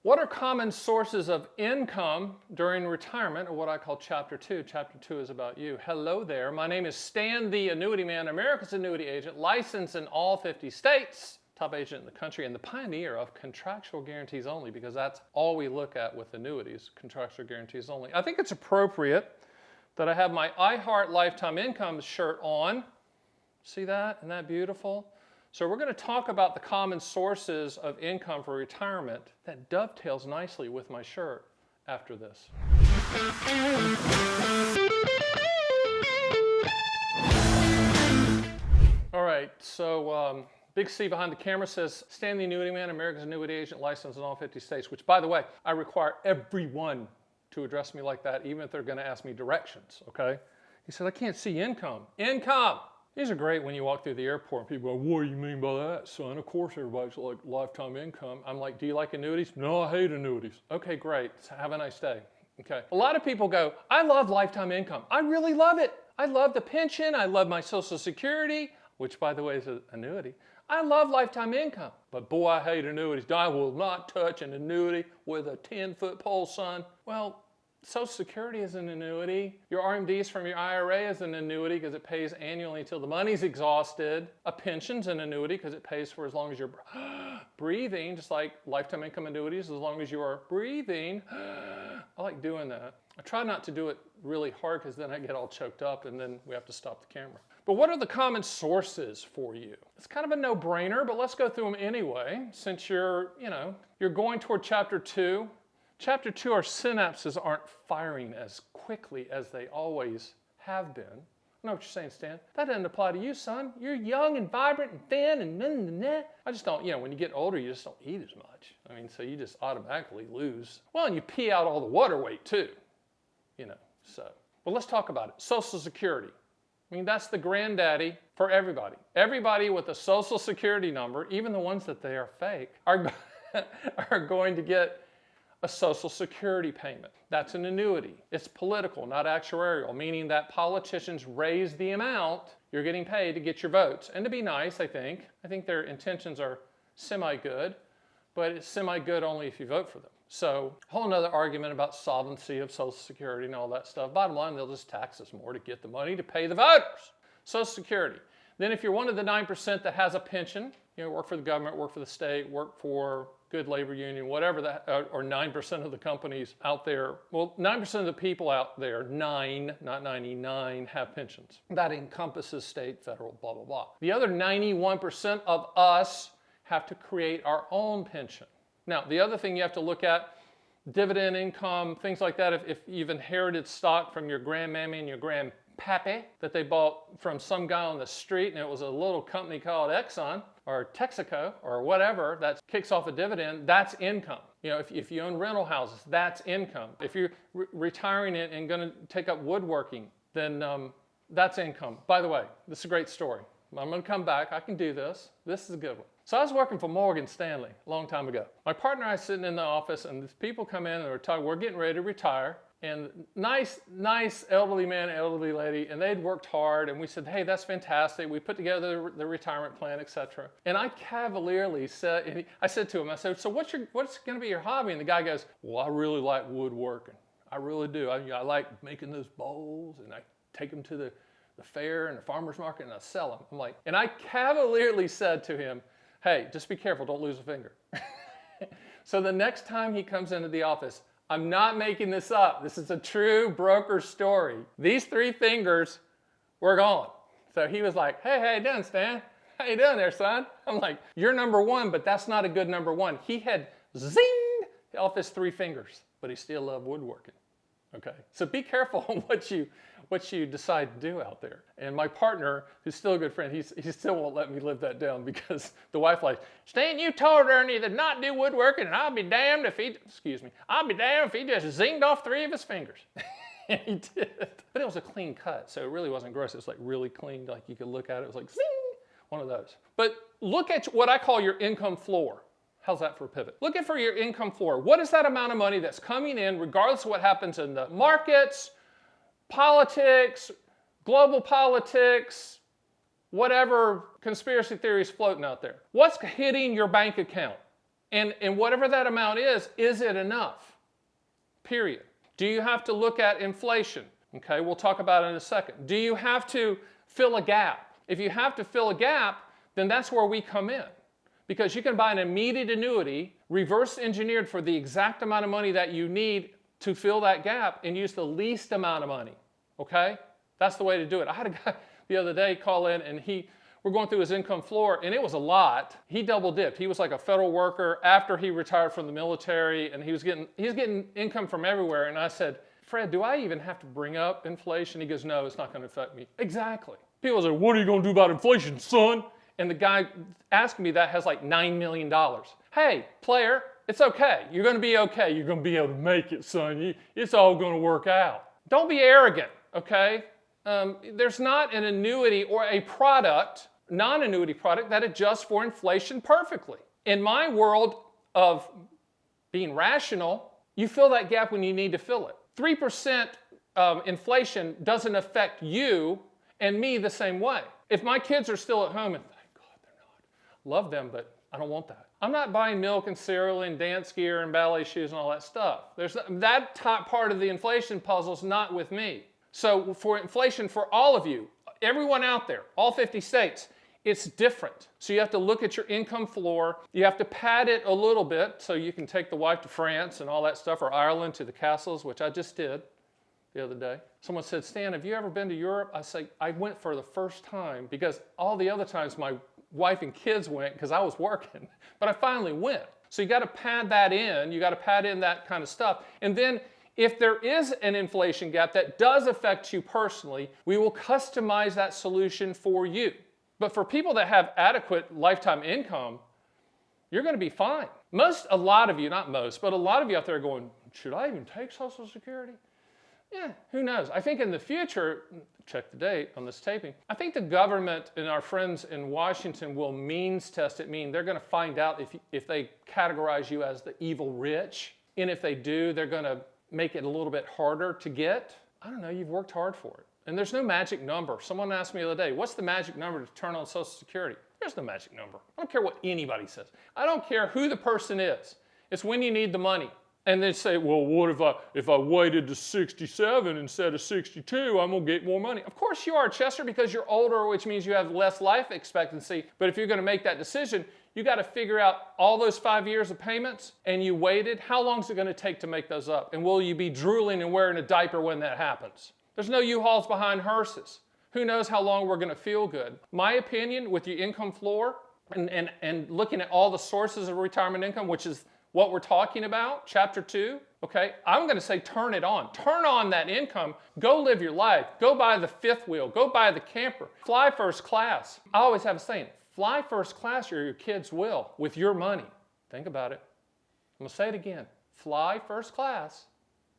What are common sources of income during retirement, or what I call Chapter 2? Chapter 2 is about you. Hello there. My name is Stan, the Annuity Man, America's annuity agent, licensed in all 50 states, top agent in the country, and the pioneer of contractual guarantees only, because that's all we look at with annuities, contractual guarantees only. I think it's appropriate that I have my I Heart Lifetime Income shirt on. See that? Isn't that beautiful? So we're going to talk about the common sources of income for retirement. That dovetails nicely with my shirt after this. All right, so Big C behind the camera says, Stan the Annuity Man, America's annuity agent, licensed in all 50 states, which, by the way, I require everyone to address me like that, even if they're going to ask me directions, okay? He said, I can't see income. Income! These are great when you walk through the airport and people go, what do you mean by that, son? Of course everybody's like lifetime income. I'm like, do you like annuities? No, I hate annuities. Okay, great. Have a nice day. Okay. A lot of people go, I love lifetime income. I really love it. I love the pension. I love my Social Security, which, by the way, is an annuity. I love lifetime income. But boy, I hate annuities. I will not touch an annuity with a 10-foot pole, son. Well, Social Security is an annuity. Your RMDs from your IRA is an annuity because it pays annually until the money's exhausted. A pension's an annuity because it pays for as long as you're breathing, just like lifetime income annuities, as long as you are breathing. I like doing that. I try not to do it really hard because then I get all choked up and then we have to stop the camera. But what are the common sources for you? It's kind of a no-brainer, but let's go through them anyway. Since you're going toward Chapter 2. Chapter 2, our synapses aren't firing as quickly as they always have been. I know what you're saying, Stan. That doesn't apply to you, son. You're young and vibrant and thin and I just don't, when you get older, you just don't eat as much. I mean, so you just automatically lose. Well, and you pee out all the water weight too, so. But let's talk about it. Social Security. I mean, that's the granddaddy for everybody. Everybody with a Social Security number, even the ones that they are fake, are going to get a Social Security payment. That's an annuity. It's political, not actuarial, meaning that politicians raise the amount you're getting paid to get your votes. And to be nice, I think their intentions are semi-good, but it's semi-good only if you vote for them. So a whole nother argument about solvency of Social Security and all that stuff. Bottom line, they'll just tax us more to get the money to pay the voters. Social Security. Then if you're one of the 9% that has a pension, work for the government, work for the state, work for good labor union, whatever that, or 9% of the companies out there, 9% of the people out there, 9, not 99, have pensions. That encompasses state, federal, blah, blah, blah. The other 91% of us have to create our own pension. Now, the other thing you have to look at, dividend income, things like that, if you've inherited stock from your grandmammy and your grandpappy that they bought from some guy on the street and it was a little company called Exxon, or Texaco, or whatever, that kicks off a dividend, that's income. If you own rental houses, that's income. If you're retiring and going to take up woodworking, then that's income. By the way, this is a great story. I'm going to come back. I can do this. This is a good one. So I was working for Morgan Stanley a long time ago. My partner and I sitting in the office, and these people come in and they're talking, we're getting ready to retire. And nice elderly man, elderly lady, and they'd worked hard, and we said, hey, that's fantastic. We put together the retirement plan, etc. And I cavalierly said, and I said to him, I said, so what's going to be your hobby? And the guy goes, well, I really like woodworking. I really do. I like making those bowls, and I take them to the fair and the farmer's market, and I sell them. I'm like, and I cavalierly said to him, hey, just be careful, don't lose a finger. So the next time he comes into the office, I'm not making this up. This is a true broker story. These 3 fingers were gone. So he was like, hey, how you doing, Stan? How you doing there, son? I'm like, you're number 1, but that's not a good number 1. He had zinged off his 3 fingers, but he still loved woodworking. Okay, so be careful on what you decide to do out there. And my partner, who's still a good friend, he still won't let me live that down because the wife like, Stan, you told Ernie to not do woodworking, and I'll be damned if he just zinged off 3 of his fingers. And he did. But it was a clean cut, so it really wasn't gross. It was like really clean, like you could look at it. It was like zing, one of those. But look at what I call your income floor. How's that for a pivot? Looking for your income floor. What is that amount of money that's coming in regardless of what happens in the markets, politics, global politics, whatever conspiracy theories floating out there? What's hitting your bank account? And whatever that amount is it enough? Period. Do you have to look at inflation? Okay, we'll talk about it in a second. Do you have to fill a gap? If you have to fill a gap, then that's where we come in. Because you can buy an immediate annuity, reverse engineered for the exact amount of money that you need to fill that gap and use the least amount of money. Okay? That's the way to do it. I had a guy the other day call in and we're going through his income floor and it was a lot. He double dipped. He was like a federal worker after he retired from the military and he was getting income from everywhere. And I said, Fred, do I even have to bring up inflation? He goes, no, it's not going to affect me. Exactly. People say, what are you going to do about inflation, son? And the guy asking me that has like $9 million. Hey, player, it's okay. You're going to be okay. You're going to be able to make it, son. It's all going to work out. Don't be arrogant, okay? There's not an annuity or a product, non-annuity product, that adjusts for inflation perfectly. In my world of being rational, you fill that gap when you need to fill it. 3% inflation doesn't affect you and me the same way. If my kids are still at home, and thank God they're not, love them, but I don't want that. I'm not buying milk and cereal and dance gear and ballet shoes and all that stuff. That top part of the inflation puzzle is not with me. So for inflation for all of you, everyone out there, all 50 states, it's different. So you have to look at your income floor. You have to pad it a little bit so you can take the wife to France and all that stuff, or Ireland to the castles, which I just did the other day. Someone said, Stan, have you ever been to Europe? I say, I went for the first time because all the other times my wife and kids went because I was working, but I finally went. So you got to pad that in. You got to pad in that kind of stuff. And then if there is an inflation gap that does affect you personally, we will customize that solution for you. But for people that have adequate lifetime income, you're going to be fine. A lot of you, not most, but a lot of you out there are going, should I even take Social Security? Yeah, who knows? I think in the future, check the date on this taping, I think the government and our friends in Washington will means test it, meaning they're going to find out if they categorize you as the evil rich. And if they do, they're going to make it a little bit harder to get. I don't know, you've worked hard for it. And there's no magic number. Someone asked me the other day, what's the magic number to turn on Social Security? There's no magic number. I don't care what anybody says. I don't care who the person is. It's when you need the money. And they say, well, what if I waited to 67 instead of 62, I'm going to get more money. Of course you are, Chester, because you're older, which means you have less life expectancy. But if you're going to make that decision, you got to figure out all those 5 years of payments, and you waited. How long is it going to take to make those up? And will you be drooling and wearing a diaper when that happens? There's no U-Hauls behind hearses. Who knows how long we're going to feel good? My opinion, with your income floor and looking at all the sources of retirement income, which is what we're talking about, chapter 2, okay, I'm going to say turn it on. Turn on that income. Go live your life. Go buy the fifth wheel. Go buy the camper. Fly first class. I always have a saying, fly first class or your kids will with your money. Think about it. I'm going to say it again. Fly first class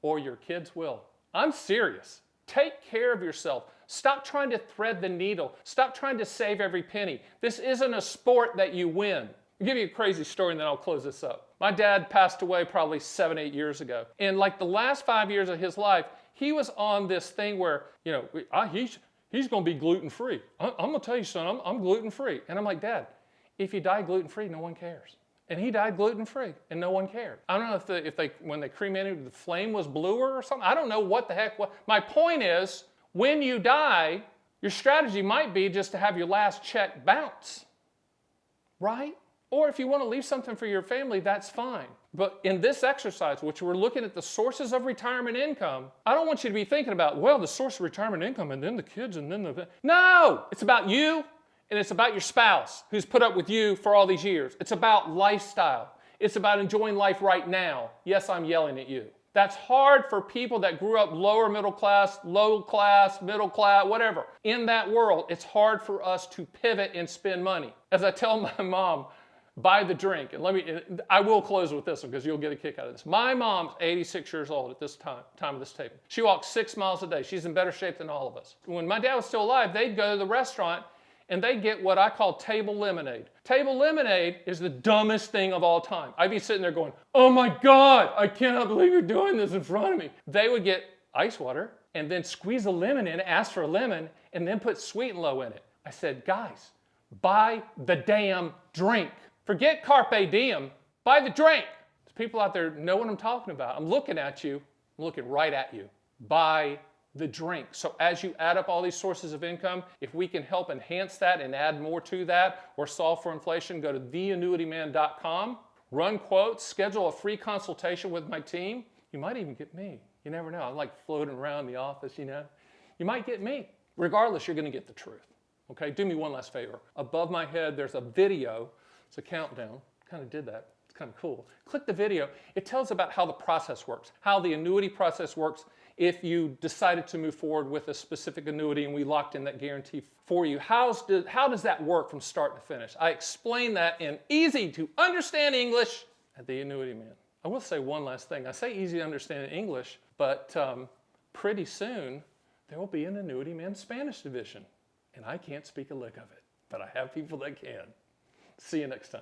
or your kids will. I'm serious. Take care of yourself. Stop trying to thread the needle. Stop trying to save every penny. This isn't a sport that you win. I'll give you a crazy story and then I'll close this up. My dad passed away probably 7-8 years ago. And like the last 5 years of his life, he was on this thing where, he's going to be gluten-free. I'm going to tell you, son, I'm gluten-free. And I'm like, Dad, if you die gluten-free, no one cares. And he died gluten-free, and no one cared. I don't know if when they cremated, the flame was bluer or something. I don't know what the heck. My point is, when you die, your strategy might be just to have your last check bounce, right? Or if you want to leave something for your family, that's fine. But in this exercise, which we're looking at the sources of retirement income, I don't want you to be thinking about, well, the source of retirement income and then the kids and then the... No! It's about you and it's about your spouse who's put up with you for all these years. It's about lifestyle. It's about enjoying life right now. Yes, I'm yelling at you. That's hard for people that grew up lower middle class, low class, middle class, whatever. In that world, it's hard for us to pivot and spend money. As I tell my mom, buy the drink. And I will close with this one because you'll get a kick out of this. My mom's 86 years old at this time of this taping. She walks 6 miles a day. She's in better shape than all of us. When my dad was still alive, they'd go to the restaurant and they'd get what I call table lemonade. Table lemonade is the dumbest thing of all time. I'd be sitting there going, oh my God, I cannot believe you're doing this in front of me. They would get ice water and then squeeze a lemon in, ask for a lemon, and then put Sweet and Low in it. I said, guys, buy the damn drink. Forget carpe diem, Buy the drink. There's people out there know what I'm talking about. I'm looking at you. I'm looking right at you. Buy the drink. So as you add up all these sources of income, if we can help enhance that and add more to that or solve for inflation, go to theannuityman.com, run quotes, schedule a free consultation with my team. You might even get me. You never know. I'm like floating around the office, you know. You might get me. Regardless, you're going to get the truth. Okay, do me one last favor. Above my head, there's a video. It's a countdown. Kind of did that. It's kind of cool. Click the video. It tells about how the process works, how the annuity process works if you decided to move forward with a specific annuity and we locked in that guarantee for you. How does that work from start to finish? I explain that in easy to understand English at the Annuity Man. I will say one last thing. I say easy to understand in English, but pretty soon there will be an Annuity Man Spanish division. And I can't speak a lick of it, but I have people that can. See you next time.